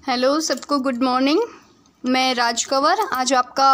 Hello सबको, good morning. मैं राज कंवर आज आपका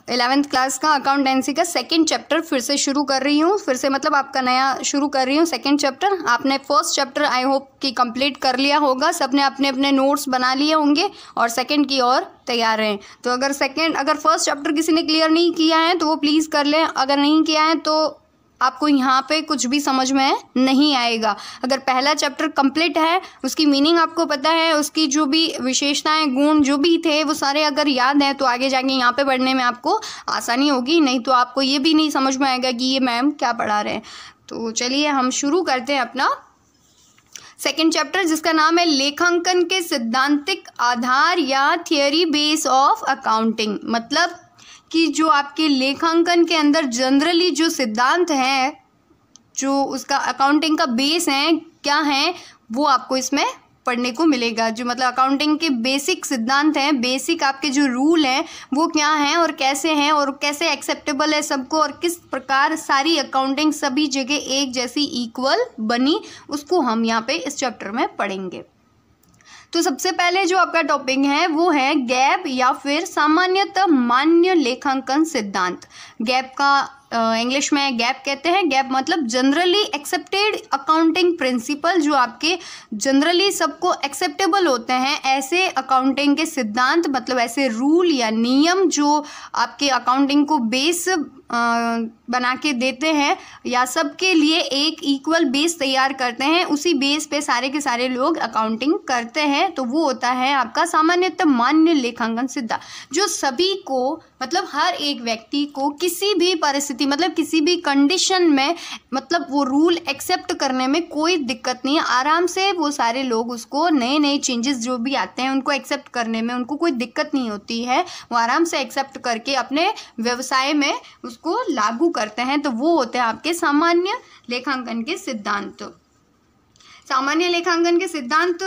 11th क्लास का अकाउंटेंसी का सेकंड चैप्टर फिर से शुरू कर रही हूँ। फिर से मतलब आपका नया शुरू कर रही हूँ सेकंड चैप्टर। आपने फर्स्ट चैप्टर आई होप कि कंप्लीट कर लिया होगा, सबने अपने अपने नोट्स बना लिए होंगे और सेकंड की ओर तैयार हैं। तो अगर फर्स्ट चैप्टर किसी ने क्लियर नहीं किया है तो वो प्लीज़ कर लें। अगर नहीं किया है तो आपको यहाँ पे कुछ भी समझ में नहीं आएगा। अगर पहला चैप्टर कंप्लीट है, उसकी मीनिंग आपको पता है, उसकी जो भी विशेषताएं गुण जो भी थे वो सारे अगर याद हैं तो आगे जाके यहाँ पे पढ़ने में आपको आसानी होगी। नहीं तो आपको ये भी नहीं समझ में आएगा कि ये मैम क्या पढ़ा रहे हैं। तो चलिए हम शुरू करते हैं अपना सेकेंड चैप्टर, जिसका नाम है लेखांकन के सिद्धांतिक आधार या थियोरी बेस ऑफ अकाउंटिंग। मतलब कि जो आपके लेखांकन के अंदर जनरली जो सिद्धांत है, जो उसका अकाउंटिंग का बेस है, क्या है वो आपको इसमें पढ़ने को मिलेगा। जो मतलब अकाउंटिंग के बेसिक सिद्धांत हैं, बेसिक आपके जो रूल हैं वो क्या हैं और कैसे एक्सेप्टेबल है सबको, और किस प्रकार सारी अकाउंटिंग सभी जगह एक जैसी इक्वल बनी, उसको हम यहाँ पे इस चैप्टर में पढ़ेंगे। तो सबसे पहले जो आपका टॉपिक है वो है गैप या फिर सामान्यतः मान्य लेखांकन सिद्धांत। गैप का इंग्लिश में गैप कहते हैं। गैप मतलब जनरली एक्सेप्टेड अकाउंटिंग प्रिंसिपल, जो आपके जनरली सबको एक्सेप्टेबल होते हैं ऐसे अकाउंटिंग के सिद्धांत, मतलब ऐसे रूल या नियम जो आपके अकाउंटिंग को बेस बना के देते हैं या सबके लिए एक इक्वल बेस तैयार करते हैं। उसी बेस पे सारे के सारे लोग अकाउंटिंग करते हैं, तो वो होता है आपका सामान्यतः मान्य लेखांकन सिद्धांत, जो सभी को मतलब हर एक व्यक्ति को किसी भी परिस्थिति मतलब किसी भी कंडीशन में मतलब वो रूल एक्सेप्ट करने में कोई दिक्कत नहीं है। आराम से वो सारे लोग उसको नए चेंजेस जो भी आते हैं उनको एक्सेप्ट करने में उनको कोई दिक्कत नहीं होती है। वो आराम से एक्सेप्ट करके अपने व्यवसाय में उसको लागू करते हैं। तो वो होते हैं आपके सामान्य लेखांकन के सिद्धांत। सामान्य लेखांकन के सिद्धांत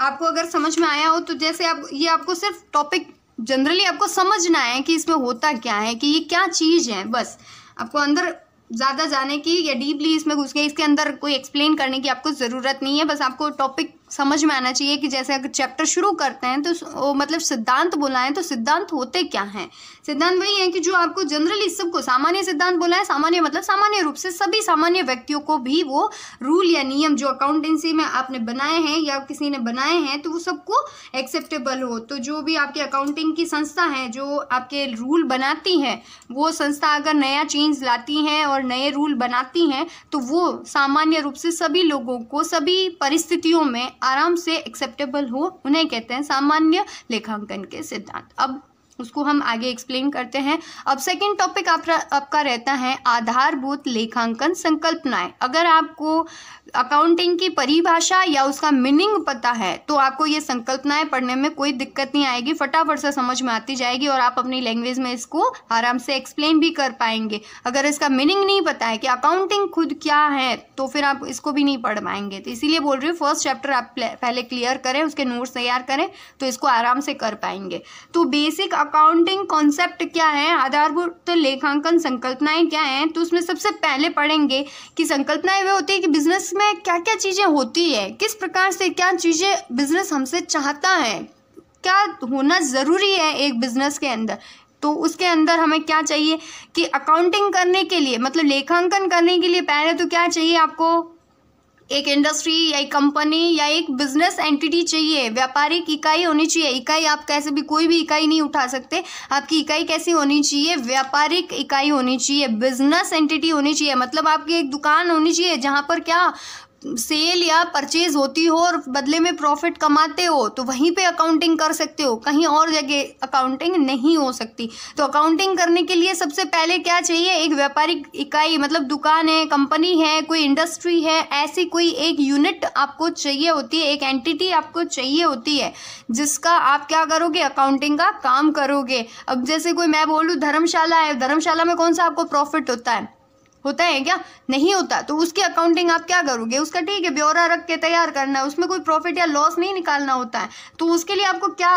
आपको अगर समझ में आया हो तो जैसे ये आपको सिर्फ टॉपिक जनरली आपको समझना है कि इसमें होता क्या है, कि ये क्या चीज़ है। बस आपको अंदर ज़्यादा जाने की या डीपली इसमें घुस के इसके अंदर कोई एक्सप्लेन करने की आपको ज़रूरत नहीं है। बस आपको टॉपिक समझ में आना चाहिए कि जैसे अगर चैप्टर शुरू करते हैं तो मतलब सिद्धांत बोला है तो सिद्धांत होते क्या हैं। सिद्धांत वही है कि जो आपको जनरली सबको सामान्य सिद्धांत बोला है। सामान्य मतलब सामान्य रूप से सभी सामान्य व्यक्तियों को भी वो रूल या नियम जो अकाउंटेंसी में आपने बनाए हैं या किसी ने बनाए हैं तो वो सबको एक्सेप्टेबल हो। तो जो भी आपके अकाउंटिंग की संस्था है जो आपके रूल बनाती है, वो संस्था अगर नया चेंज लाती हैं और नए रूल बनाती हैं तो वो सामान्य रूप से सभी लोगों को सभी परिस्थितियों में आराम से एक्सेप्टेबल हो, उन्हें कहते हैं सामान्य लेखांकन के सिद्धांत। अब उसको हम आगे एक्सप्लेन करते हैं। अब सेकंड टॉपिक आपका रहता है आधारभूत लेखांकन संकल्पनाएं। अगर आपको अकाउंटिंग की परिभाषा या उसका मीनिंग पता है तो आपको ये संकल्पनाएं पढ़ने में कोई दिक्कत नहीं आएगी, फटाफट से समझ में आती जाएगी और आप अपनी लैंग्वेज में इसको आराम से एक्सप्लेन भी कर पाएंगे। अगर इसका मीनिंग नहीं पता है कि अकाउंटिंग खुद क्या है तो फिर आप इसको भी नहीं पढ़ पाएंगे। तो इसीलिए बोल रही हूँ फर्स्ट चैप्टर आप पहले क्लियर करें, उसके नोट्स तैयार करें तो इसको आराम से कर पाएंगे। तो बेसिक अकाउंटिंग कॉन्सेप्ट क्या है, आधारभूत लेखांकन संकल्पनाएं क्या हैं, तो उसमें सबसे पहले पढ़ेंगे कि संकल्पनाएं वे होती है कि बिजनेस में क्या क्या चीजें होती है, किस प्रकार से क्या चीजें बिजनेस हमसे चाहता है, क्या होना जरूरी है एक बिजनेस के अंदर। तो उसके अंदर हमें क्या चाहिए कि अकाउंटिंग करने के लिए मतलब लेखांकन करने के लिए पहले तो क्या चाहिए, आपको एक इंडस्ट्री या एक कंपनी या एक बिजनेस एंटिटी चाहिए, व्यापारिक इकाई होनी चाहिए। इकाई आप कैसे भी कोई भी इकाई नहीं उठा सकते, आपकी इकाई कैसी होनी चाहिए, व्यापारिक इकाई होनी चाहिए, बिजनेस एंटिटी होनी चाहिए। मतलब आपकी एक दुकान होनी चाहिए जहाँ पर क्या सेल या परचेज होती हो और बदले में प्रॉफिट कमाते हो, तो वहीं पे अकाउंटिंग कर सकते हो, कहीं और जगह अकाउंटिंग नहीं हो सकती। तो अकाउंटिंग करने के लिए सबसे पहले क्या चाहिए, एक व्यापारिक इकाई मतलब दुकान है, कंपनी है, कोई इंडस्ट्री है, ऐसी कोई एक यूनिट आपको चाहिए होती है, एक एंटिटी आपको चाहिए होती है जिसका आप क्या करोगे, अकाउंटिंग का काम करोगे। अब जैसे कोई मैं बोलूँ धर्मशाला है, धर्मशाला में कौन सा आपको प्रॉफिट होता है, होता है क्या? नहीं होता। तो उसकी अकाउंटिंग आप क्या करोगे? उसका ठीक है ब्यौरा रख के तैयार करना है, उसमें कोई प्रॉफिट या लॉस नहीं निकालना होता है। तो उसके लिए आपको क्या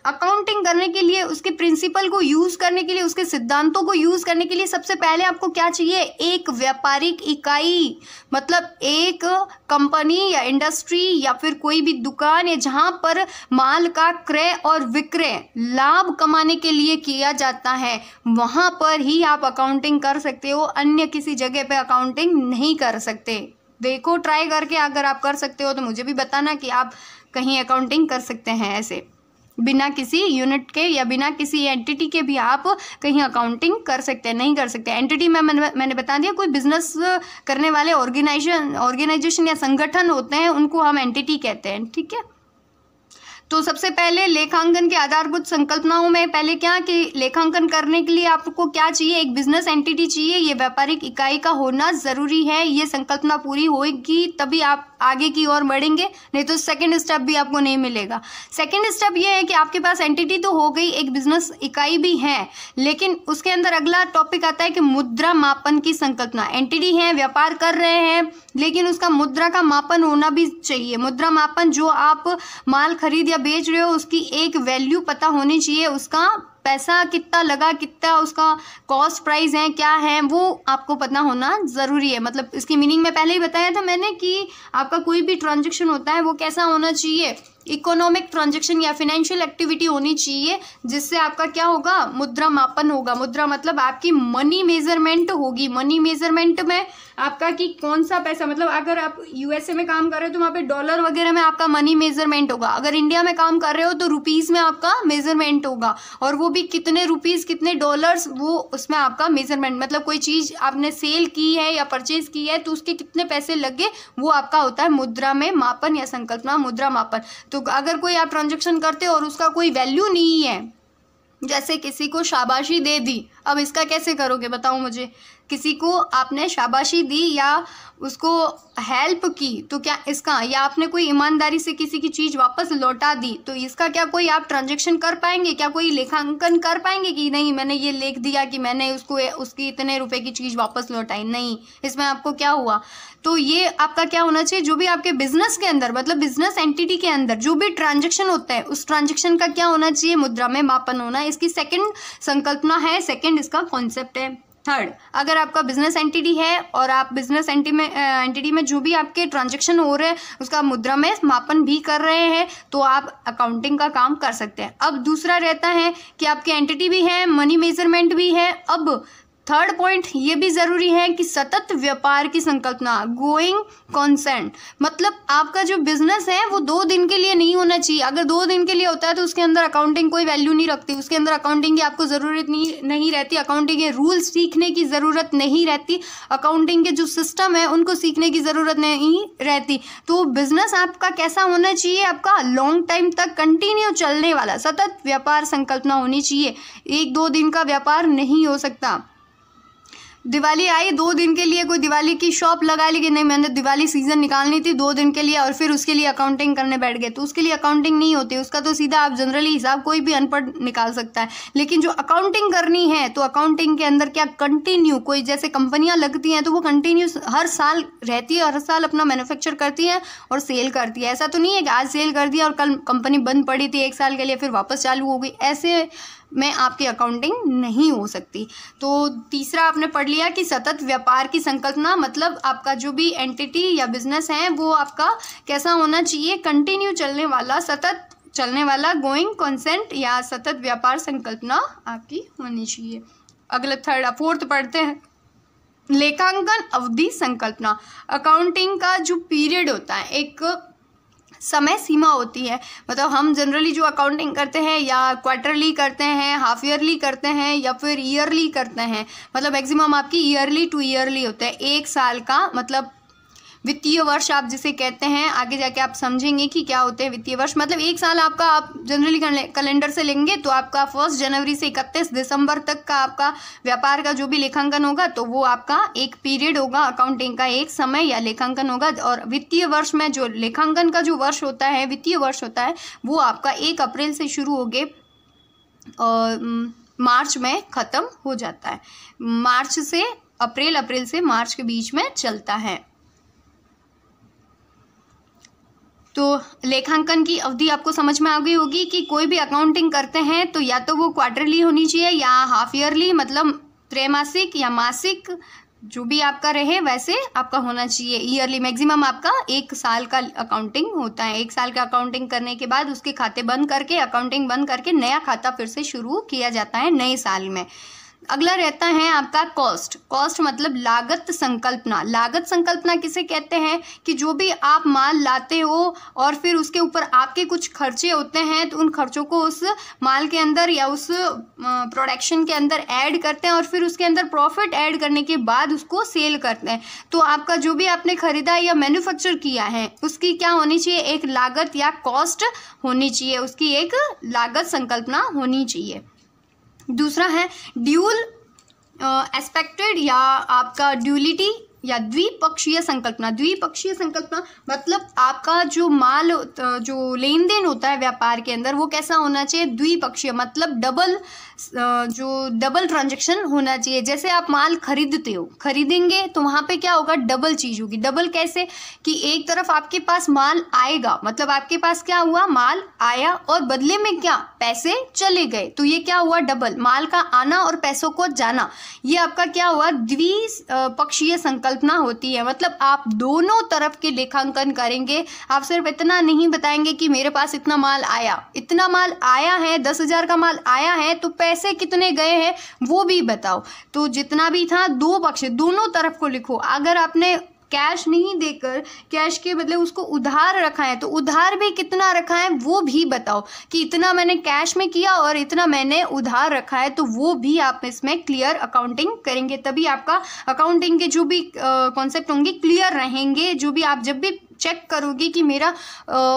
अकाउंटिंग करने के लिए, उसके प्रिंसिपल को यूज़ करने के लिए, उसके सिद्धांतों को यूज़ करने के लिए सबसे पहले आपको क्या चाहिए? एक व्यापारिक इकाई, मतलब एक कंपनी या इंडस्ट्री या फिर कोई भी दुकान है जहाँ पर माल का क्रय और विक्रय लाभ कमाने के लिए किया जाता है, वहाँ पर ही आप अकाउंटिंग कर सकते हो। अन्य किसी जगह पे अकाउंटिंग नहीं कर सकते। देखो ट्राई करके, अगर आप कर सकते हो तो मुझे भी बताना कि आप कहीं अकाउंटिंग कर सकते हैं ऐसे, बिना किसी यूनिट के या बिना किसी एंटिटी के भी आप कहीं अकाउंटिंग कर सकते हैं। नहीं कर सकते एंटिटी में मैंने बता दिया, कोई बिजनेस करने वाले ऑर्गेनाइजेशन या संगठन होते हैं, उनको हम एंटिटी कहते हैं। ठीक है, तो सबसे पहले लेखांकन के आधारभूत संकल्पनाओं में पहले क्या कि लेखांकन करने के लिए आपको क्या चाहिए? एक बिजनेस एंटिटी चाहिए, ये व्यापारिक इकाई का होना ज़रूरी है। ये संकल्पना पूरी होगी तभी आप आगे की ओर बढ़ेंगे, नहीं तो सेकंड स्टेप भी आपको नहीं मिलेगा। सेकंड स्टेप ये है कि आपके पास एंटिटी तो हो गई, एक बिजनेस इकाई भी है, लेकिन उसके अंदर अगला टॉपिक आता है कि मुद्रा मापन की संकल्पना। एंटिटी है, व्यापार कर रहे हैं, लेकिन उसका मुद्रा का मापन होना भी चाहिए। मुद्रा मापन, जो आप माल खरीद या बेच रहे हो उसकी एक वैल्यू पता होनी चाहिए, उसका पैसा कितना लगा, कितना उसका कॉस्ट प्राइस है, क्या है, वो आपको पता होना ज़रूरी है। मतलब इसकी मीनिंग में पहले ही बताया था मैंने कि आपका कोई भी ट्रांजैक्शन होता है वो कैसा होना चाहिए? इकोनॉमिक ट्रांजैक्शन या फिनेंशियल एक्टिविटी होनी चाहिए, जिससे आपका क्या होगा? मुद्रा मापन होगा। मुद्रा मतलब आपकी मनी मेजरमेंट होगी। मनी मेजरमेंट में आपका कि कौन सा पैसा, मतलब अगर आप यूएसए में काम कर रहे हो तो वहाँ पे डॉलर वगैरह में आपका मनी मेजरमेंट होगा। अगर इंडिया में काम कर रहे हो तो रुपीज़ में आपका मेजरमेंट होगा, और वो भी कितने रुपीज़ कितने डॉलर्स, वो उसमें आपका मेजरमेंट, मतलब कोई चीज़ आपने सेल की है या परचेज की है तो उसके कितने पैसे लगे, वो आपका होता है मुद्रा में मापन या संकल्पना मुद्रा मापन। तो अगर कोई आप ट्रांजैक्शन करते हो और उसका कोई वैल्यू नहीं है, जैसे किसी को शाबाशी दे दी, अब इसका कैसे करोगे बताओ मुझे? किसी को आपने शाबाशी दी या उसको हेल्प की तो क्या इसका, या आपने कोई ईमानदारी से किसी की चीज़ वापस लौटा दी, तो इसका क्या कोई आप ट्रांजैक्शन कर पाएंगे? क्या कोई लेखांकन कर पाएंगे कि नहीं मैंने ये लिख दिया कि मैंने उसको उसकी इतने रुपए की चीज़ वापस लौटाई? नहीं, इसमें आपको क्या हुआ? तो ये आपका क्या होना चाहिए? जो भी आपके बिजनेस के अंदर, मतलब बिजनेस एंटिटी के अंदर जो भी ट्रांजैक्शन होता है, उस ट्रांजैक्शन का क्या होना चाहिए? मुद्रा में मापन होना। इसकी सेकंड संकल्पना है, सेकंड इसका कॉन्सेप्ट है। थर्ड, अगर आपका बिजनेस एंटिटी है और आप बिजनेस एंटिटी में जो भी आपके ट्रांजैक्शन हो रहे हैं उसका मुद्रा में मापन भी कर रहे हैं, तो आप अकाउंटिंग का काम कर सकते हैं। अब दूसरा रहता है कि आपकी एंटिटी भी है, मनी मेजरमेंट भी है। अब थर्ड पॉइंट ये भी ज़रूरी है कि सतत व्यापार की संकल्पना, गोइंग कॉन्सेंट, मतलब आपका जो बिजनेस है वो 2 दिन के लिए नहीं होना चाहिए। अगर 2 दिन के लिए होता है तो उसके अंदर अकाउंटिंग कोई वैल्यू नहीं रखती, उसके अंदर अकाउंटिंग की आपको ज़रूरत नहीं रहती, अकाउंटिंग के रूल्स सीखने की ज़रूरत नहीं रहती, अकाउंटिंग के जो सिस्टम है उनको सीखने की ज़रूरत नहीं रहती। तो बिजनेस आपका कैसा होना चाहिए? आपका लॉन्ग टाइम तक कंटिन्यू चलने वाला सतत व्यापार संकल्पना होनी चाहिए। 1-2 दिन का व्यापार नहीं हो सकता। दिवाली आई, 2 दिन के लिए कोई दिवाली की शॉप लगा ली कि नहीं मैंने दिवाली सीजन निकालनी थी 2 दिन के लिए, और फिर उसके लिए अकाउंटिंग करने बैठ गए, तो उसके लिए अकाउंटिंग नहीं होती। उसका तो सीधा आप जनरली हिसाब कोई भी अनपढ़ निकाल सकता है। लेकिन जो अकाउंटिंग करनी है तो अकाउंटिंग के अंदर क्या कंटिन्यू, कोई जैसे कंपनियां लगती हैं तो वो कंटिन्यू हर साल रहती है, हर साल अपना मैन्युफैक्चर करती है और सेल करती है। ऐसा तो नहीं है कि आज सेल कर दिया और कल कंपनी बंद पड़ी थी 1 साल के लिए फिर वापस चालू हो गई, ऐसे में आपकी अकाउंटिंग नहीं हो सकती। तो तीसरा आपने पढ़ लिया कि सतत व्यापार की संकल्पना, मतलब आपका जो भी एंटिटी या बिजनेस है वो आपका कैसा होना चाहिए? कंटिन्यू चलने वाला, सतत चलने वाला, गोइंग कॉन्सेंट या सतत व्यापार संकल्पना आपकी होनी चाहिए। अगला फोर्थ पढ़ते हैं, लेखांकन अवधि संकल्पना। अकाउंटिंग का जो पीरियड होता है, एक समय सीमा होती है, मतलब हम जनरली जो अकाउंटिंग करते हैं या क्वार्टरली करते हैं, हाफ ईयरली करते हैं या फिर ईयरली करते हैं, मतलब मैक्सिमम आपकी ईयरली टू ईयरली होता है। 1 साल का मतलब वित्तीय वर्ष आप जिसे कहते हैं, आगे जाके आप समझेंगे कि क्या होते हैं वित्तीय वर्ष। मतलब 1 साल आपका, आप जनरली कैलेंडर से लेंगे तो आपका 1 जनवरी से 31 दिसंबर तक का आपका व्यापार का जो भी लेखांकन होगा तो वो आपका एक पीरियड होगा, अकाउंटिंग का एक समय या लेखांकन होगा। और वित्तीय वर्ष में जो लेखांकन का जो वर्ष होता है, वित्तीय वर्ष होता है, वो आपका 1 अप्रैल से शुरू होके मार्च में ख़त्म हो जाता है। मार्च से अप्रैल से मार्च के बीच में चलता है। तो लेखांकन की अवधि आपको समझ में आ गई होगी कि कोई भी अकाउंटिंग करते हैं तो या तो वो क्वार्टरली होनी चाहिए या हाफ ईयरली, मतलब त्रैमासिक या मासिक, जो भी आपका रहे वैसे आपका होना चाहिए। ईयरली मैक्सिमम आपका 1 साल का अकाउंटिंग होता है। 1 साल का अकाउंटिंग करने के बाद उसके खाते बंद करके, अकाउंटिंग बंद करके नया खाता फिर से शुरू किया जाता है नए साल में। अगला रहता है आपका कॉस्ट। कॉस्ट मतलब लागत संकल्पना। लागत संकल्पना किसे कहते हैं कि जो भी आप माल लाते हो और फिर उसके ऊपर आपके कुछ खर्चे होते हैं तो उन खर्चों को उस माल के अंदर या उस प्रोडक्शन के अंदर ऐड करते हैं और फिर उसके अंदर प्रॉफिट ऐड करने के बाद उसको सेल करते हैं। तो आपका जो भी आपने खरीदा या मैन्युफैक्चर किया है उसकी क्या होनी चाहिए, एक लागत या कॉस्ट होनी चाहिए, उसकी एक लागत संकल्पना होनी चाहिए। दूसरा है ड्यूल एस्पेक्टेड या आपका ड्यूलिटी या द्विपक्षीय संकल्पना। द्विपक्षीय संकल्पना मतलब आपका जो माल, जो लेन देन होता है व्यापार के अंदर, वो कैसा होना चाहिए, द्विपक्षीय, मतलब डबल ट्रांजैक्शन होना चाहिए। जैसे आप माल खरीदते हो, खरीदेंगे तो वहाँ पे क्या होगा, डबल चीज़ होगी। डबल कैसे कि एक तरफ आपके पास माल आएगा, मतलब आपके पास क्या हुआ, माल आया और बदले में क्या, पैसे चले गए, तो ये क्या हुआ, डबल। माल का आना और पैसों को जाना, ये आपका क्या हुआ, द्विपक्षीय संकल्पना होती है। मतलब आप दोनों तरफ के लेखांकन करेंगे। आप सिर्फ इतना नहीं बताएंगे कि मेरे पास इतना माल आया, इतना माल आया है, 10,000 का माल आया है, तो पैसे कितने गए हैं वो भी बताओ। तो जितना भी था, दो पक्ष, दोनों तरफ को लिखो। अगर आपने कैश नहीं देकर कैश के बदले उसको उधार रखा है तो उधार भी कितना रखा है वो भी बताओ, कि इतना मैंने कैश में किया और इतना मैंने उधार रखा है, तो वो भी आप इसमें क्लियर अकाउंटिंग करेंगे। तभी आपका अकाउंटिंग के जो भी कॉन्सेप्ट होंगे क्लियर रहेंगे। जो भी आप जब भी चेक करोगे कि मेरा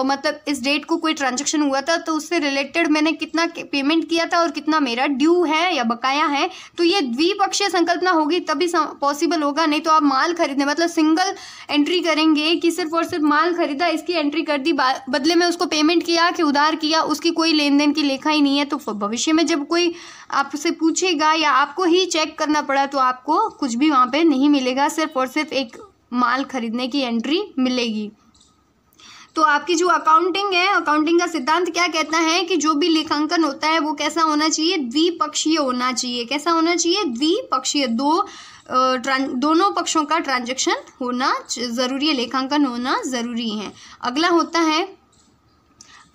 मतलब इस डेट को कोई ट्रांजैक्शन हुआ था तो उससे रिलेटेड मैंने कितना पेमेंट किया था और कितना मेरा ड्यू है या बकाया है, तो ये द्विपक्षीय संकल्पना होगी तभी पॉसिबल होगा। नहीं तो आप माल खरीदने मतलब सिंगल एंट्री करेंगे कि सिर्फ और सिर्फ माल खरीदा, इसकी एंट्री कर दी, बदले में उसको पेमेंट किया कि उधार किया, उसकी कोई लेन देन की लेखा ही नहीं है, तो भविष्य में जब कोई आपसे पूछेगा या आपको ही चेक करना पड़ा तो आपको कुछ भी वहाँ पे नहीं मिलेगा, सिर्फ और सिर्फ एक माल खरीदने की एंट्री मिलेगी। तो आपकी जो अकाउंटिंग है, अकाउंटिंग का सिद्धांत क्या कहता है कि जो भी लेखांकन होता है वो कैसा होना चाहिए, द्विपक्षीय होना चाहिए। कैसा होना चाहिए, द्विपक्षीय, दोनों पक्षों का ट्रांजैक्शन होना जरूरी है, लेखांकन होना जरूरी है। अगला होता है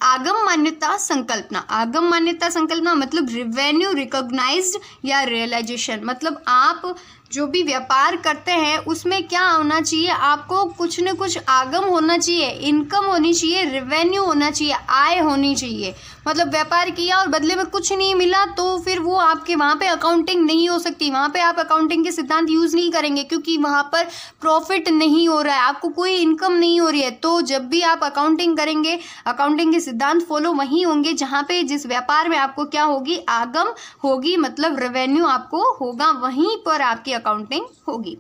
आगम मान्यता संकल्पना। आगम मान्यता संकल्पना मतलब रेवेन्यू रिकॉग्नाइज्ड या रियलाइजेशन। मतलब आप जो भी व्यापार करते हैं उसमें क्या होना चाहिए, आपको कुछ न कुछ आगम होना चाहिए, इनकम होनी चाहिए, रेवेन्यू होना चाहिए, आय होनी चाहिए। मतलब व्यापार किया और बदले में कुछ नहीं मिला तो फिर वो आपके वहाँ पे अकाउंटिंग नहीं हो सकती। वहाँ पे आप अकाउंटिंग के सिद्धांत यूज़ नहीं करेंगे क्योंकि वहाँ पर प्रॉफिट नहीं हो रहा है, आपको कोई इनकम नहीं हो रही है। तो जब भी आप अकाउंटिंग करेंगे, अकाउंटिंग के सिद्धांत फॉलो वहीं होंगे जहाँ पे जिस व्यापार में आपको क्या होगी, आगम होगी, मतलब रेवेन्यू आपको होगा, वहीं पर आपकी अकाउंटिंग होगी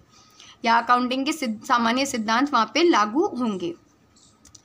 या अकाउंटिंग के सामान्य सिद्धांत वहाँ पे लागू होंगे।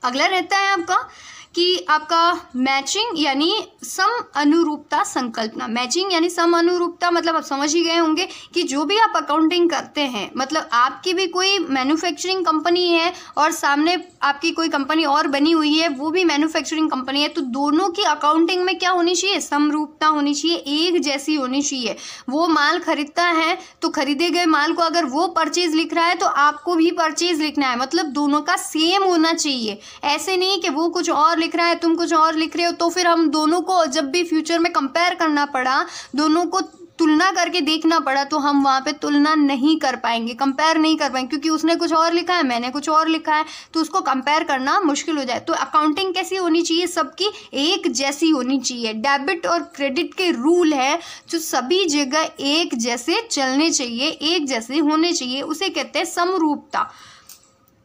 अगला रहता है आपका कि आपका मैचिंग यानी सम अनुरूपता संकल्पना। मैचिंग यानी सम अनुरूपता मतलब आप समझ ही गए होंगे कि जो भी आप अकाउंटिंग करते हैं, मतलब आपकी भी कोई मैन्युफैक्चरिंग कंपनी है और सामने आपकी कोई कंपनी और बनी हुई है, वो भी मैन्युफैक्चरिंग कंपनी है, तो दोनों की अकाउंटिंग में क्या होनी चाहिए, समरूपता होनी चाहिए, एक जैसी होनी चाहिए। वो माल खरीदता है तो खरीदे गए माल को अगर वो परचेज लिख रहा है तो आपको भी परचेज लिखना है, मतलब दोनों का सेम होना चाहिए। ऐसे नहीं कि वो कुछ और लिख रहा है तुम कुछ और लिख रहे हो, तो फिर हम दोनों को जब भी फ्यूचर में कंपेयर करना पड़ा, दोनों को तुलना करके देखना पड़ा, तो हम वहाँ पे तुलना नहीं कर पाएंगे, कंपेयर नहीं कर पाएंगे, क्योंकि उसने कुछ और लिखा है, मैंने कुछ और लिखा है, तो उसको कंपेयर करना मुश्किल हो जाए। तो अकाउंटिंग कैसी होनी चाहिए, सबकी एक जैसी होनी चाहिए। डेबिट और क्रेडिट के रूल है जो सभी जगह एक जैसे चलने चाहिए, एक जैसे होने चाहिए, उसे कहते हैं समरूपता।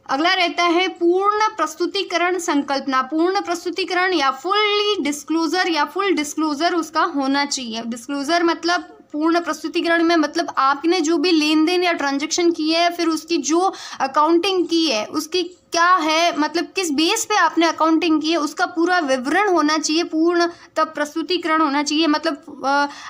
अगला रहता है पूर्ण प्रस्तुतिकरण संकल्पना। पूर्ण प्रस्तुतिकरण या फुल डिस्क्लोजर उसका होना चाहिए। डिस्क्लोजर मतलब पूर्ण प्रस्तुतिकरण में मतलब आपने जो भी लेन देन या ट्रांजैक्शन की है, फिर उसकी जो अकाउंटिंग की है उसकी क्या है, मतलब किस बेस पे आपने अकाउंटिंग की है उसका पूरा विवरण होना चाहिए, पूर्ण तब प्रस्तुतिकरण होना चाहिए। मतलब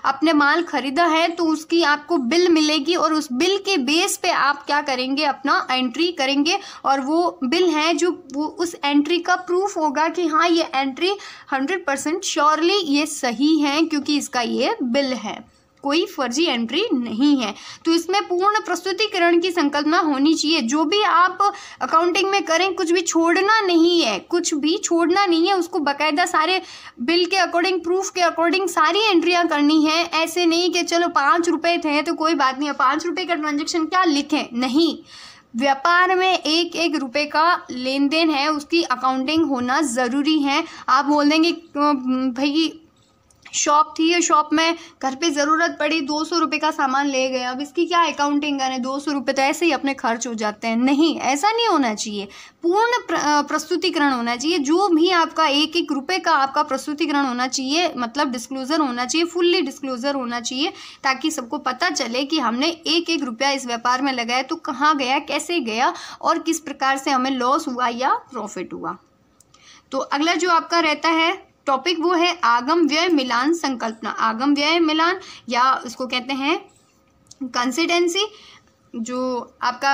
आपने माल खरीदा है तो उसकी आपको बिल मिलेगी और उस बिल के बेस पे आप क्या करेंगे, अपना एंट्री करेंगे और वो बिल है जो वो उस एंट्री का प्रूफ होगा कि हाँ ये एंट्री 100% श्योरली ये सही है क्योंकि इसका ये बिल है, कोई फर्जी एंट्री नहीं है। तो इसमें पूर्ण प्रस्तुतिकरण की संकल्पना होनी चाहिए। जो भी आप अकाउंटिंग में करें कुछ भी छोड़ना नहीं है, कुछ भी छोड़ना नहीं है, उसको बाकायदा सारे बिल के अकॉर्डिंग, प्रूफ के अकॉर्डिंग सारी एंट्रियां करनी है। ऐसे नहीं कि चलो 5 रुपये थे तो कोई बात नहीं है, 5 रुपये का ट्रांजेक्शन क्या लिखें, नहीं। व्यापार में एक एक रुपये का लेन देन है उसकी अकाउंटिंग होना ज़रूरी है। आप बोल देंगे भाई शॉप थी और शॉप में घर पे ज़रूरत पड़ी 200 रुपये का सामान ले गए, अब इसकी क्या अकाउंटिंग करें, 200 रुपये तो ऐसे ही अपने खर्च हो जाते हैं। नहीं, ऐसा नहीं होना चाहिए, पूर्ण प्रस्तुतिकरण होना चाहिए। जो भी आपका एक एक रुपये का आपका प्रस्तुतिकरण होना चाहिए, मतलब डिस्क्लोज़र होना चाहिए, फुल्ली डिस्क्लोज़र होना चाहिए ताकि सबको पता चले कि हमने एक एक रुपया इस व्यापार में लगाया तो कहाँ गया, कैसे गया और किस प्रकार से हमें लॉस हुआ या प्रॉफिट हुआ। तो अगला जो आपका रहता है टॉपिक वो है आगम व्यय मिलान संकल्पना। आगम व्यय मिलान या उसको कहते हैं कंसिस्टेंसी। जो आपका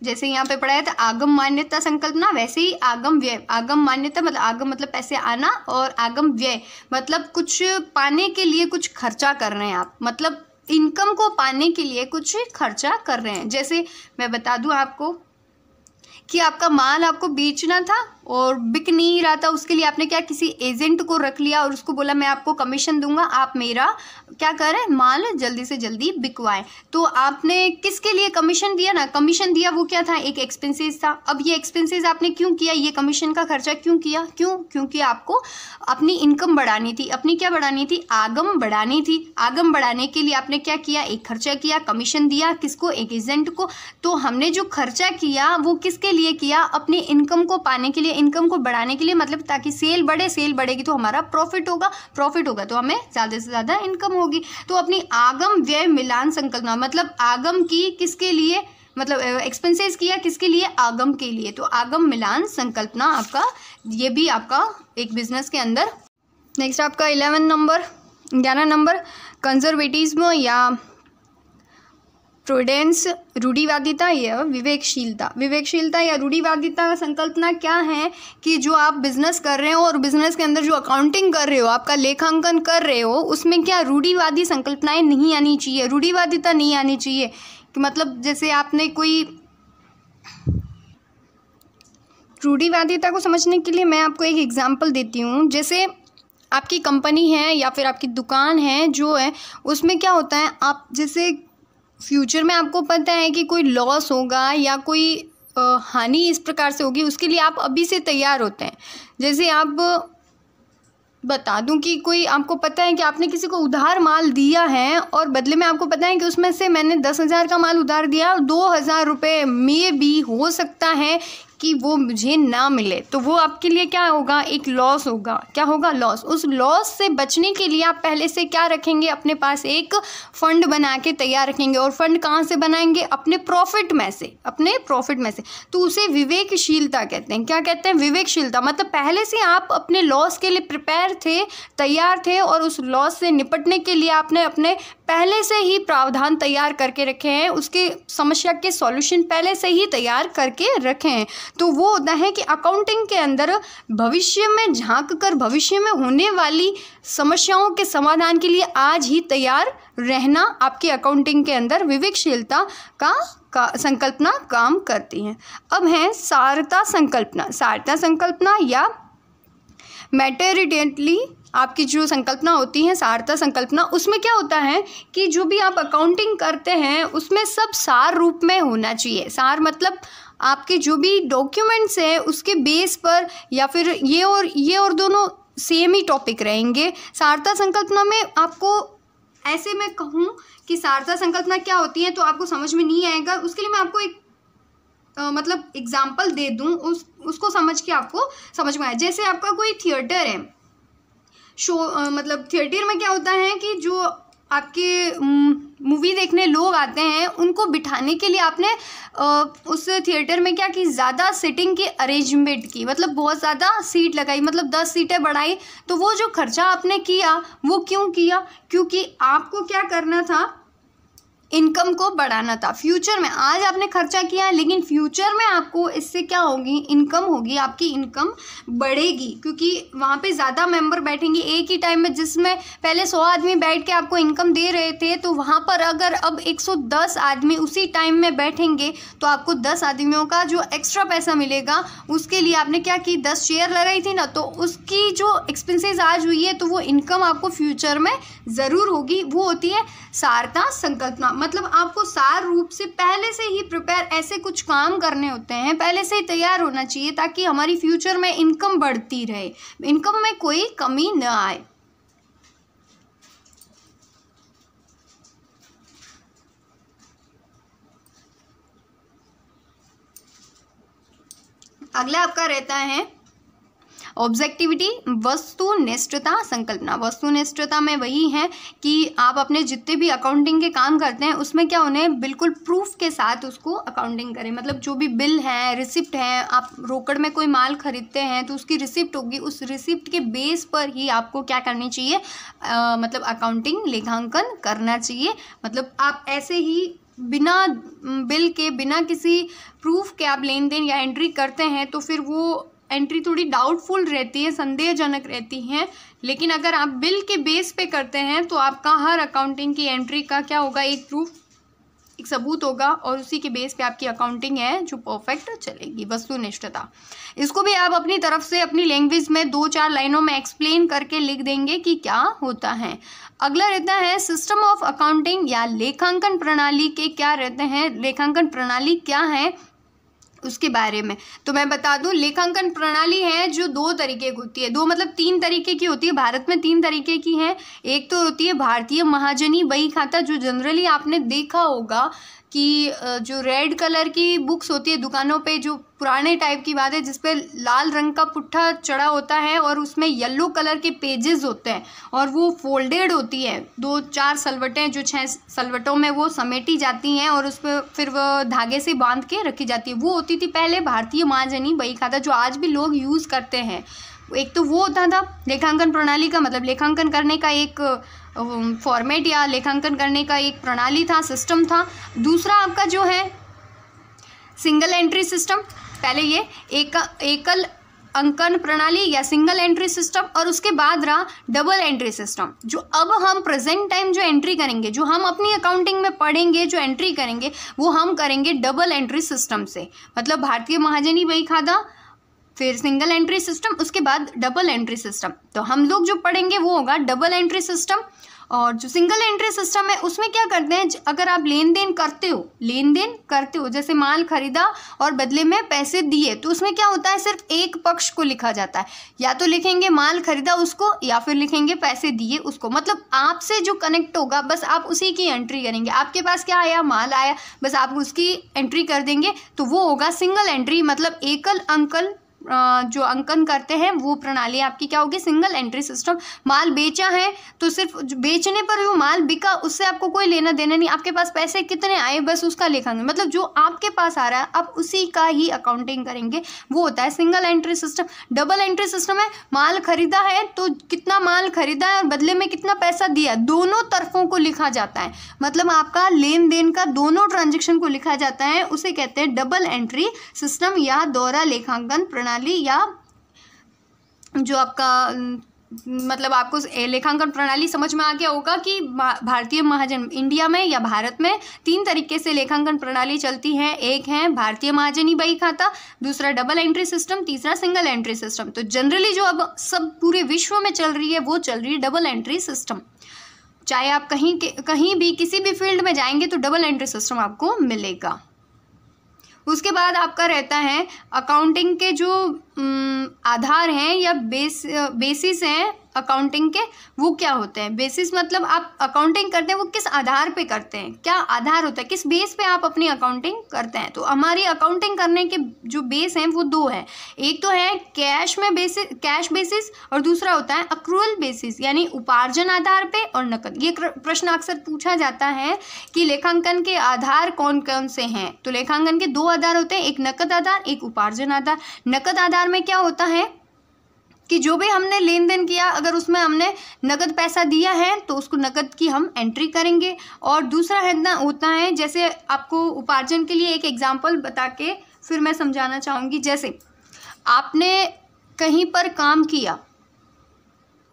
जैसे यहाँ पे पढ़ा है तो आगम मान्यता संकल्पना, वैसे ही आगम व्यय। आगम मान्यता मतलब आगम मतलब पैसे आना और आगम व्यय मतलब कुछ पाने के लिए कुछ खर्चा कर रहे हैं आप, मतलब इनकम को पाने के लिए कुछ खर्चा कर रहे हैं। जैसे मैं बता दूँ आपको कि आपका माल आपको बेचना था और बिक नहीं रहा था, उसके लिए आपने क्या किसी एजेंट को रख लिया और उसको बोला मैं आपको कमीशन दूंगा, आप मेरा क्या करें माल जल्दी से जल्दी बिकवाएं। तो आपने किसके लिए कमीशन दिया ना, कमीशन दिया वो क्या था, एक एक्सपेंसेस था। अब ये एक्सपेंसेस आपने क्यों किया, ये कमीशन का खर्चा क्यों किया, क्योंकि आपको अपनी इनकम बढ़ानी थी, अपनी क्या बढ़ानी थी, आगम बढ़ानी थी। आगम बढ़ाने के लिए आपने क्या किया, एक खर्चा किया, कमीशन दिया, किसको, एक एजेंट को। तो हमने जो खर्चा किया वो किसके लिए किया, अपनी इनकम को पाने के लिए, इनकम को बढ़ाने के लिए, मतलब ताकि सेल बढ़े, सेल बढ़ेगी तो हमारा प्रॉफिट होगा, प्रॉफिट होगा तो हमें ज़्यादा से ज़्यादा इनकम होगी। तो अपनी आगम व्यय मिलान संकल्पना मतलब आगम की किसके लिए, मतलब एक्सपेंसेस किया किसके लिए, आगम के लिए। तो आगम मिलान संकल्पना आपका ये भी आपका एक बिजनेस के अंदर। नेक्स्ट आपका 11 नंबर कंजर्वेटिज्म या प्रूडेंस, रूढ़िवादिता या विवेकशीलता। विवेकशीलता या रूढ़िवादिता का संकल्पना क्या है कि जो आप बिजनेस कर रहे हो और बिजनेस के अंदर जो अकाउंटिंग कर रहे हो, आपका लेखांकन कर रहे हो, उसमें क्या रूढ़िवादी संकल्पनाएं नहीं आनी चाहिए, रूढ़िवादिता नहीं आनी चाहिए। कि मतलब जैसे आपने कोई रूढ़िवादिता को समझने के लिए मैं आपको एक एग्जाम्पल देती हूँ। जैसे आपकी कंपनी है या फिर आपकी दुकान है जो है, उसमें क्या होता है, आप जैसे फ्यूचर में आपको पता है कि कोई लॉस होगा या कोई हानि इस प्रकार से होगी, उसके लिए आप अभी से तैयार होते हैं। जैसे आप बता दूं कि कोई आपको पता है कि आपने किसी को उधार माल दिया है और बदले में आपको पता है कि उसमें से मैंने 10,000 का माल उधार दिया और 2,000 रुपये में भी हो सकता है कि वो मुझे ना मिले, तो वो आपके लिए क्या होगा, एक लॉस होगा। क्या होगा, लॉस। उस लॉस से बचने के लिए आप पहले से क्या रखेंगे, अपने पास एक फ़ंड बना के तैयार रखेंगे। और फंड कहाँ से बनाएंगे, अपने प्रॉफिट में से, अपने प्रॉफिट में से। तो उसे विवेकशीलता कहते हैं। क्या कहते हैं, विवेकशीलता। मतलब पहले से आप अपने लॉस के लिए प्रिपेयर थे, तैयार थे और उस लॉस से निपटने के लिए आपने अपने पहले से ही प्रावधान तैयार करके रखे हैं, उसके समस्या के सॉल्यूशन पहले से ही तैयार करके रखे हैं। तो वो होता है कि अकाउंटिंग के अंदर भविष्य में झांक कर भविष्य में होने वाली समस्याओं के समाधान के लिए आज ही तैयार रहना आपकी अकाउंटिंग के अंदर विवेकशीलता का संकल्पना काम करती है। अब है सारता संकल्पना। सारता संकल्पना या मैटेरिडेंटली आपकी जो संकल्पना होती है, सारता संकल्पना, उसमें क्या होता है कि जो भी आप अकाउंटिंग करते हैं उसमें सब सार रूप में होना चाहिए। सार मतलब आपके जो भी डॉक्यूमेंट्स है उसके बेस पर, या फिर ये और दोनों सेम ही टॉपिक रहेंगे। सारता संकल्पना में आपको ऐसे मैं कहूँ कि सारता संकल्पना क्या होती है तो आपको समझ में नहीं आएगा। उसके लिए मैं आपको एक मतलब एग्जाम्पल दे दूँ, उसको समझ के आपको समझ में आए। जैसे आपका कोई थिएटर है, शो मतलब थिएटर में क्या होता है कि जो आपके मूवी देखने लोग आते हैं, उनको बिठाने के लिए आपने उस थिएटर में क्या की, ज़्यादा सीटिंग की अरेंजमेंट की, मतलब बहुत ज़्यादा सीट लगाई, मतलब 10 सीटें बढ़ाई। तो वो जो खर्चा आपने किया वो क्यों किया? क्योंकि आपको क्या करना था, इनकम को बढ़ाना था फ्यूचर में। आज आपने खर्चा किया लेकिन फ्यूचर में आपको इससे क्या होगी, इनकम होगी, आपकी इनकम बढ़ेगी, क्योंकि वहाँ पे ज़्यादा मेंबर बैठेंगे एक ही टाइम में। जिसमें पहले 100 आदमी बैठ के आपको इनकम दे रहे थे, तो वहाँ पर अगर अब 110 आदमी उसी टाइम में बैठेंगे तो आपको 10 आदमियों का जो एक्स्ट्रा पैसा मिलेगा, उसके लिए आपने क्या की, 10 चेयर लगाई थी ना, तो उसकी जो एक्सपेंसेस आज हुई है तो वो इनकम आपको फ्यूचर में ज़रूर होगी। वो होती है सारता संकल्पना, मतलब आपको सार रूप से पहले से ही प्रिपेयर, ऐसे कुछ काम करने होते हैं, पहले से ही तैयार होना चाहिए ताकि हमारी फ्यूचर में इनकम बढ़ती रहे, इनकम में कोई कमी न आए। अगला आपका रहता है ऑब्जेक्टिविटी, वस्तुनिष्ठता संकल्पना। वस्तुनिष्ठता में वही है कि आप अपने जितने भी अकाउंटिंग के काम करते हैं उसमें क्या, उन्हें बिल्कुल प्रूफ के साथ उसको अकाउंटिंग करें। मतलब जो भी बिल है, रिसिप्ट है, आप रोकड़ में कोई माल खरीदते हैं तो उसकी रिसिप्ट होगी, उस रिसिप्ट के बेस पर ही आपको क्या करनी चाहिए, मतलब अकाउंटिंग लेखांकन करना चाहिए। मतलब आप ऐसे ही बिना बिल के, बिना किसी प्रूफ के आप लेन देन या एंट्री करते हैं तो फिर वो एंट्री थोड़ी डाउटफुल रहती है, संदेहजनक रहती है। लेकिन अगर आप बिल के बेस पे करते हैं तो आपका हर अकाउंटिंग की एंट्री का क्या होगा, एक प्रूफ, एक सबूत होगा, और उसी के बेस पे आपकी अकाउंटिंग है जो परफेक्ट चलेगी। वस्तुनिष्ठता, इसको भी आप अपनी तरफ से अपनी लैंग्वेज में 2-4 लाइनों में एक्सप्लेन करके लिख देंगे कि क्या होता है। अगला रहता है सिस्टम ऑफ अकाउंटिंग या लेखांकन प्रणाली के क्या रहते हैं, लेखांकन प्रणाली क्या है उसके बारे में। तो मैं बता दूं, लेखांकन प्रणाली है जो 2 तरीके की होती है, 2 मतलब 3 तरीके की होती है। भारत में 3 तरीके की है। एक तो होती है भारतीय महाजनी बही खाता, जो जनरली आपने देखा होगा कि जो रेड कलर की बुक्स होती है दुकानों पे, जो पुराने टाइप की बात है, जिसपे लाल रंग का पुट्ठा चढ़ा होता है और उसमें येलो कलर के पेजेस होते हैं और वो फोल्डेड होती है, 2-4 सलवटें जो 6 सलवटों में वो समेटी जाती हैं और उस पर फिर वो धागे से बांध के रखी जाती है। वो होती थी पहले भारतीय महाजनी बही खाता, जो आज भी लोग यूज़ करते हैं। एक तो वो होता था लेखांकन प्रणाली का, मतलब लेखांकन करने का एक फॉर्मेट या लेखांकन करने का एक प्रणाली था, सिस्टम था। दूसरा आपका जो है सिंगल एंट्री सिस्टम, पहले ये एकल अंकन प्रणाली या सिंगल एंट्री सिस्टम, और उसके बाद रहा डबल एंट्री सिस्टम। जो अब हम प्रेजेंट टाइम जो एंट्री करेंगे, जो हम अपनी अकाउंटिंग में पढ़ेंगे, जो एंट्री करेंगे, वो हम करेंगे डबल एंट्री सिस्टम से। मतलब भारतीय महाजनी बही खाता, फिर सिंगल एंट्री सिस्टम, उसके बाद डबल एंट्री सिस्टम। तो हम लोग जो पढ़ेंगे वो होगा डबल एंट्री सिस्टम। और जो सिंगल एंट्री सिस्टम है उसमें क्या करते हैं, अगर आप लेन देन करते हो, जैसे माल खरीदा और बदले में पैसे दिए, तो उसमें क्या होता है, सिर्फ एक पक्ष को लिखा जाता है। या तो लिखेंगे माल खरीदा उसको, या फिर लिखेंगे पैसे दिए उसको। मतलब आपसे जो कनेक्ट होगा बस आप उसी की एंट्री करेंगे। आपके पास क्या आया, माल आया, बस आप उसकी एंट्री कर देंगे, तो वो होगा सिंगल एंट्री। मतलब एकल अंकन जो अंकन करते हैं वो प्रणाली आपकी क्या होगी, सिंगल एंट्री सिस्टम। माल बेचा है तो सिर्फ बेचने पर जो माल बिका उससे आपको कोई लेना देना नहीं, आपके पास पैसे कितने आए बस उसका लेखांकन, मतलब जो आपके पास आ रहा है आप उसी का ही अकाउंटिंग करेंगे, वो होता है single entry system. Double entry system है, माल खरीदा है तो कितना माल खरीदा है और बदले में कितना पैसा दिया, दोनों तरफों को लिखा जाता है। मतलब आपका लेन देन का दोनों ट्रांजेक्शन को लिखा जाता है, उसे कहते हैं डबल एंट्री सिस्टम या दोहरा लेखांकन प्रणाली। या जो आपका मतलब आपको लेखांकन प्रणाली समझ में आ गया होगा कि भारतीय महाजन इंडिया में या भारत में 3 तरीके से लेखांकन प्रणाली चलती है। एक है भारतीय महाजनी बही खाता, दूसरा डबल एंट्री सिस्टम, तीसरा सिंगल एंट्री सिस्टम। तो जनरली जो अब सब पूरे विश्व में चल रही है वो चल रही है डबल एंट्री सिस्टम। चाहे आप कहीं भी किसी भी फील्ड में जाएंगे तो डबल एंट्री सिस्टम आपको मिलेगा। उसके बाद आपका रहता है अकाउंटिंग के जो आधार हैं या बेसिस हैं अकाउंटिंग के, वो क्या होते हैं। बेसिस मतलब आप अकाउंटिंग करते हैं वो किस आधार पे करते हैं, क्या आधार होता है, किस बेस पे आप अपनी अकाउंटिंग करते हैं। तो हमारी अकाउंटिंग करने के जो बेस हैं वो दो हैं, एक तो है कैश बेसिस और दूसरा होता है अक्रूअल बेसिस, यानी उपार्जन आधार पे और नकद। ये प्रश्न अक्सर पूछा जाता है कि लेखांकन के आधार कौन कौन से हैं। तो लेखांकन के दो आधार होते हैं, एक नकद आधार, एक उपार्जन आधार। नकद आधार में क्या होता है कि जो भी हमने लेन देन किया, अगर उसमें हमने नकद पैसा दिया है तो उसको नकद की हम एंट्री करेंगे। और दूसरा है ना होता है, जैसे आपको उपार्जन के लिए एक एग्जांपल बता के फिर मैं समझाना चाहूँगी। जैसे आपने कहीं पर काम किया,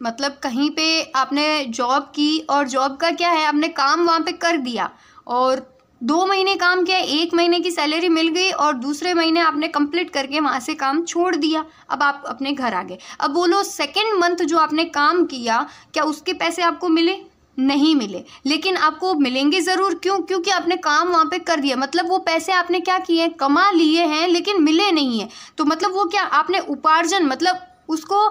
मतलब कहीं पे आपने जॉब की और जॉब का क्या है, आपने काम वहाँ पे कर दिया और 2 महीने काम किया, 1 महीने की सैलरी मिल गई और दूसरे महीने आपने कंप्लीट करके वहाँ से काम छोड़ दिया, अब आप अपने घर आ गए। अब बोलो सेकंड मंथ जो आपने काम किया, क्या उसके पैसे आपको मिले? नहीं मिले, लेकिन आपको मिलेंगे ज़रूर। क्यों? क्योंकि आपने काम वहाँ पे कर दिया, मतलब वो पैसे आपने क्या किए, कमा लिए हैं लेकिन मिले नहीं है। तो मतलब वो क्या, आपने उपार्जन मतलब उसको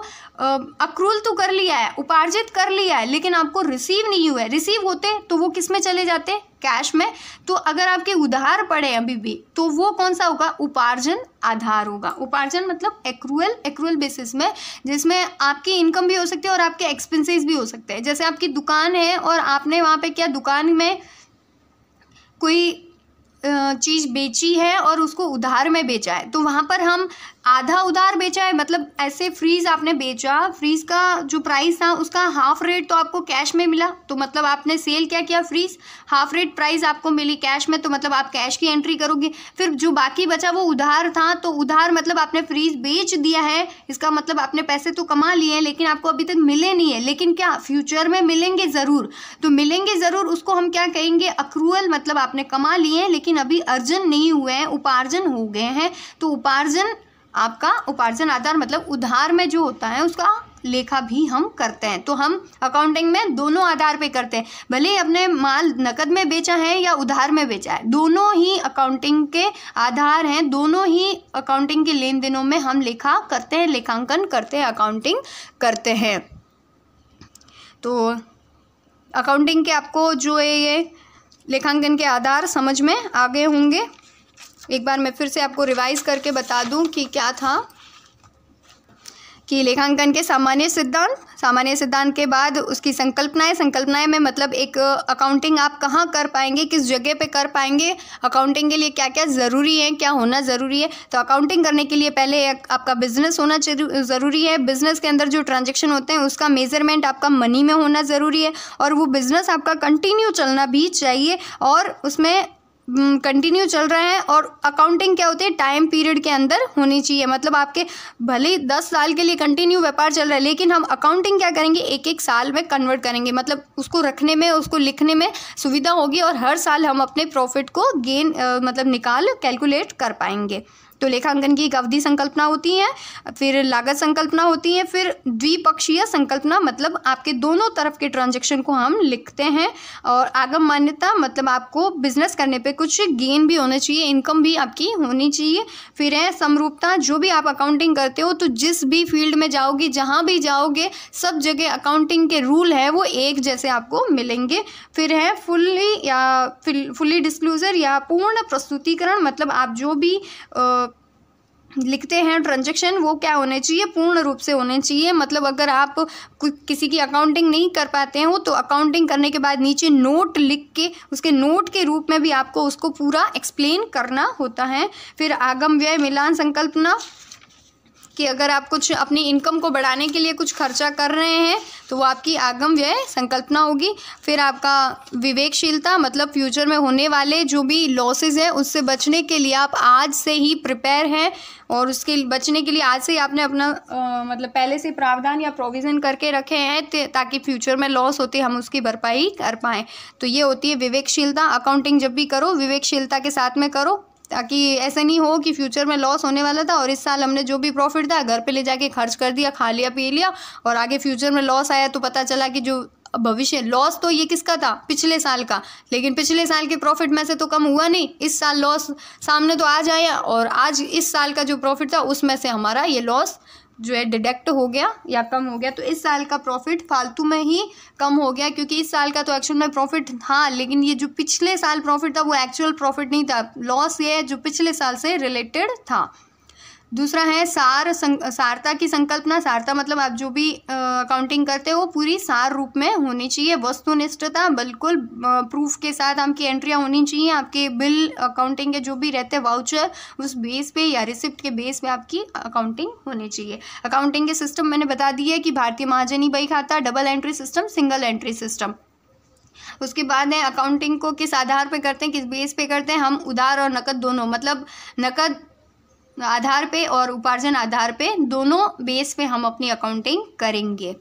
अक्रूल तो कर लिया है, उपार्जित कर लिया है, लेकिन आपको रिसीव नहीं हुआ है। रिसीव होते तो वो किस में चले जाते, कैश में। तो अगर आपके उधार पड़े अभी भी तो वो कौन सा होगा, उपार्जन आधार होगा। उपार्जन मतलब एक्रूअल बेसिस में, जिसमें आपकी इनकम भी हो सकती है और आपके एक्सपेंसेस भी हो सकते हैं। जैसे आपकी दुकान है और आपने वहाँ पे क्या, दुकान में कोई चीज़ बेची है और उसको उधार में बेचा है, तो वहाँ पर हम आधा उधार बेचा है, मतलब ऐसे फ्रीज आपने बेचा, फ्रीज का जो प्राइस था उसका हाफ रेट तो आपको कैश में मिला, तो मतलब आपने सेल क्या किया, फ्रीज, हाफ रेट प्राइस आपको मिली कैश में, तो मतलब आप कैश की एंट्री करोगे। फिर जो बाकी बचा वो उधार था, तो उधार मतलब आपने फ्रीज बेच दिया है, इसका मतलब आपने पैसे तो कमा लिए हैं लेकिन आपको अभी तक मिले नहीं है, लेकिन क्या फ्यूचर में मिलेंगे ज़रूर। तो मिलेंगे ज़रूर, उसको हम क्या कहेंगे, अक्रूअल, मतलब आपने कमा लिए हैं लेकिन अभी अर्जन नहीं हुए हैं, उपार्जन हो गए हैं। तो उपार्जन, आपका उपार्जन आधार मतलब उधार में जो होता है उसका लेखा भी हम करते हैं। तो हम अकाउंटिंग में दोनों आधार पे करते हैं, भले ही अपने माल नकद में बेचा है या उधार में बेचा है, दोनों ही अकाउंटिंग के आधार हैं, दोनों ही अकाउंटिंग के लेन देनों में हम लेखा करते हैं, लेखांकन करते हैं, अकाउंटिंग करते हैं। तो अकाउंटिंग के आपको जो है ये लेखांकन के आधार समझ में आ गए होंगे। एक बार मैं फिर से आपको रिवाइज करके बता दूं कि क्या था, कि लेखांकन के सामान्य सिद्धांत के बाद उसकी संकल्पनाएं में मतलब एक अकाउंटिंग आप कहाँ कर पाएंगे, किस जगह पे कर पाएंगे, अकाउंटिंग के लिए क्या क्या ज़रूरी है, क्या होना ज़रूरी है। तो अकाउंटिंग करने के लिए पहले आपका बिजनेस होना ज़रूरी है, बिजनेस के अंदर जो ट्रांजेक्शन होते हैं उसका मेजरमेंट आपका मनी में होना ज़रूरी है, और वो बिज़नेस आपका कंटिन्यू चलना भी चाहिए, और उसमें कंटिन्यू चल रहा है। और अकाउंटिंग क्या होती है, टाइम पीरियड के अंदर होनी चाहिए, मतलब आपके भले 10 साल के लिए कंटिन्यू व्यापार चल रहा है लेकिन हम अकाउंटिंग क्या करेंगे, एक साल में कन्वर्ट करेंगे, मतलब उसको रखने में, उसको लिखने में सुविधा होगी और हर साल हम अपने प्रॉफिट को गेन मतलब कैलकुलेट कर पाएंगे। तो लेखांकन की एक अवधि संकल्पना होती है, फिर लागत संकल्पना होती है, फिर द्विपक्षीय संकल्पना, मतलब आपके दोनों तरफ के ट्रांजैक्शन को हम लिखते हैं, और आगम मान्यता मतलब आपको बिजनेस करने पे कुछ गेन भी होना चाहिए, इनकम भी आपकी होनी चाहिए। फिर है समरूपता, जो भी आप अकाउंटिंग करते हो तो जिस भी फील्ड में जाओगे, जहाँ भी जाओगे, सब जगह अकाउंटिंग के रूल है वो एक जैसे आपको मिलेंगे। फिर है फुल्ली डिस्क्लोजर या पूर्ण प्रस्तुतिकरण, मतलब आप जो भी लिखते हैं ट्रांजैक्शन वो क्या होने चाहिए, पूर्ण रूप से होने चाहिए। मतलब अगर आप किसी की अकाउंटिंग नहीं कर पाते हो तो अकाउंटिंग करने के बाद नीचे नोट लिख के उसके नोट के रूप में भी आपको उसको पूरा एक्सप्लेन करना होता है। फिर आगम व्यय मिलान संकल्पना, कि अगर आप कुछ अपनी इनकम को बढ़ाने के लिए कुछ खर्चा कर रहे हैं तो वो आपकी आगम व्यय संकल्पना होगी। फिर आपका विवेकशीलता, मतलब फ्यूचर में होने वाले जो भी लॉसेस हैं उससे बचने के लिए आप आज से ही प्रिपेयर हैं, और उसके बचने के लिए आज से ही आपने अपना मतलब पहले से प्रावधान या प्रोविज़न करके रखे हैं ताकि फ्यूचर में लॉस होते हम उसकी भरपाई कर पाएँ। तो ये होती है विवेकशीलता। अकाउंटिंग जब भी करो विवेकशीलता के साथ में करो, ताकि ऐसा नहीं हो कि फ्यूचर में लॉस होने वाला था और इस साल हमने जो भी प्रॉफिट था घर पे ले जाके खर्च कर दिया, खा लिया पी लिया, और आगे फ्यूचर में लॉस आया तो पता चला कि जो भविष्य लॉस तो ये किसका था, पिछले साल का, लेकिन पिछले साल के प्रॉफिट में से तो कम हुआ नहीं, इस साल लॉस सामने तो आज आया और आज इस साल का जो प्रॉफिट था उसमें से हमारा ये लॉस जो है डिडक्ट हो गया या कम हो गया, तो इस साल का प्रॉफिट फालतू में ही कम हो गया, क्योंकि इस साल का तो एक्चुअल में प्रॉफिट था, लेकिन ये जो पिछले साल प्रॉफिट था वो एक्चुअल प्रॉफिट नहीं था। लॉस ये है जो पिछले साल से रिलेटेड था। दूसरा है सारता की संकल्पना। सारता मतलब आप जो भी अकाउंटिंग करते हो पूरी सार रूप में होनी चाहिए, वस्तुनिष्ठता, बिल्कुल प्रूफ के साथ आपकी एंट्रियाँ होनी चाहिए। आपके बिल अकाउंटिंग के जो भी रहते हैं वाउचर, उस बेस पे या रिसिप्ट के बेस पे आपकी अकाउंटिंग होनी चाहिए। अकाउंटिंग के सिस्टम मैंने बता दिया है कि भारतीय महाजनी बही खाता, double entry system, single entry system. उसके बाद है अकाउंटिंग को किस आधार पे करते हैं, किस बेस पे करते हैं हम, उधार और नकद दोनों, मतलब नकद आधार पे और उपार्जन आधार पे, दोनों बेस पे हम अपनी अकाउंटिंग करेंगे।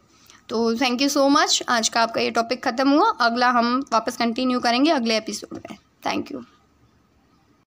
तो थैंक यू सो मच। आज का आपका ये टॉपिक ख़त्म हुआ, अगला हम वापस कंटिन्यू करेंगे अगले एपिसोड में। Thank you.